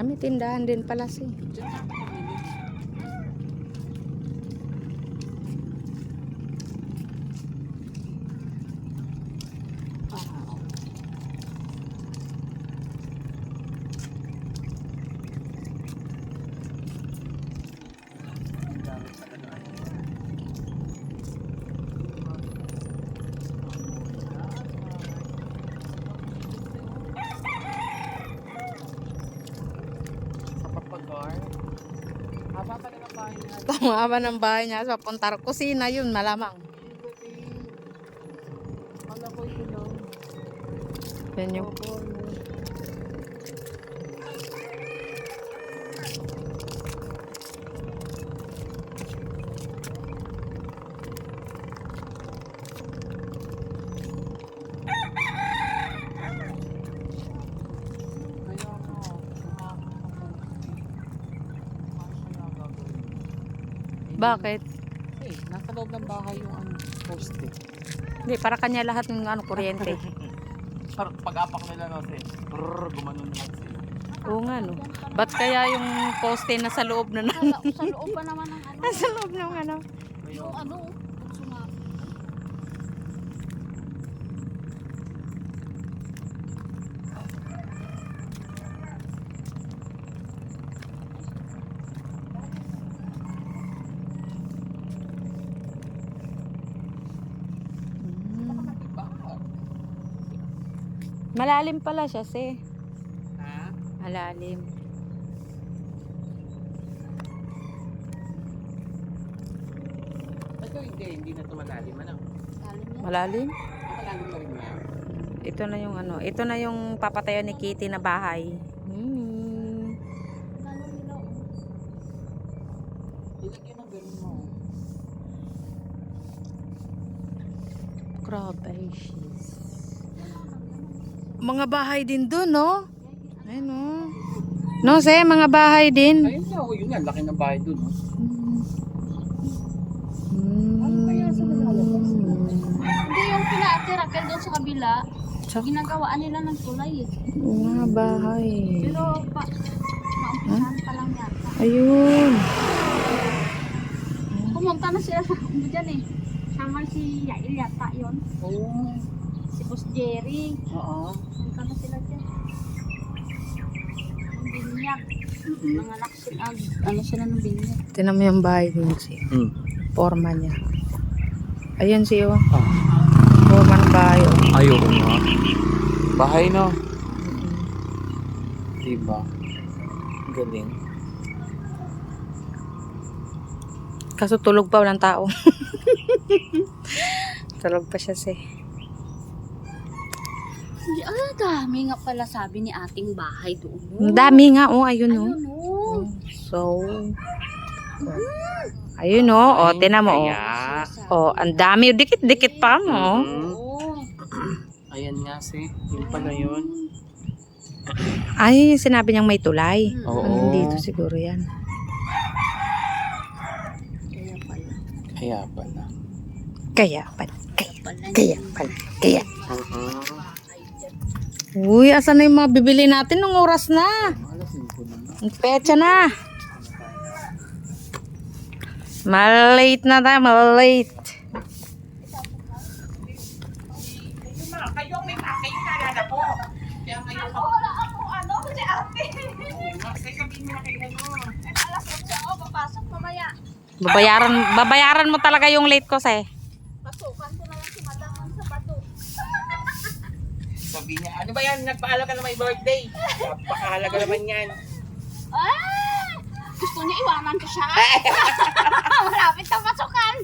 May tindahan din pala si. Haba pa ng bahay niya. Tumaba ng bahay niya sa puntar kusina yun malamang. Alam ko yun lang. Yan yung bakit? Eh, nasa loob ng bahay yung ano, poste. Hindi, para kanya lahat ng ano, kuryente. Pag-apak nila no, gumanon lahat sila. Oo nga no. Ba't kaya yung poste na sa loob na Sa loob pa naman ng ano. Nasa loob ng ano? Yung ano, sumama. Malalim pala siya, si. Ha? Malalim. Ito hindi na ito malalim. Ano? Malalim? Malalim na rin na. Ito na yung ano, ito na yung papatayan ni Kitty na bahay. Ilagyan ng ganun mo. Grabe. Mga bahay din doon, no? Ayun, no? No, se, mga bahay din. Ayun nga, yun nga, laki ng bahay dun. No? Hindi yung pina-atira doon sa kabila. Ginagawaan nila ng tulay eh. Mga bahay. Pero maumpisahan pa lang yata. Ayun. Pumunta na sila sa dyan eh. Sama si Yael yata yun. Oo. Si Boss Jerry. Oo. Pumunta na sila dyan. Ang binyag. Mga laksin. Ano sila ng binyag. Tinan mo yung bahay din si. Forma niya. Ayun si oh. Forma ng bahay. Oh. Ayoko nga. Bahay no? Diba? Galing. Kaso tulog pa walang tao. Tulog pa siya si. Dami nga pala sabi ni ating bahay doon. Ang dami nga oh, ayun oh. Ayun oh. So, ayun oh, oh, tinan mo oh. Kaya. Oh, ang dami, dikit-dikit pa mo. Oo. Ayan nga si. Yun pala yun. Ay, sinabi niyang may tulay. Oo. Dito siguro yan. Kaya pala. Kaya pala. Kaya pala. Pala Kaya pala. Kaya. Uh-huh. Uy, asan na yung mga bibili natin nung oras na? Alas 5 na. Ang petsa na. Malate na tayo, malate. Kayo may kayo nalala po. Kaya kayo pa. Wala ako ano si ate. Kasi sabihin mo na kayo ano. Alas 8 ako papasok mamaya. Babayaran mo talaga yung late ko, say. Pasukan ko na lang si madam sa bato. Sabi niya, ano ba yan? Nagpaalam ka na may birthday. Napakahalaga naman yan. Ah! Gusto niya iwanan ko siya. Malapit na pasukan.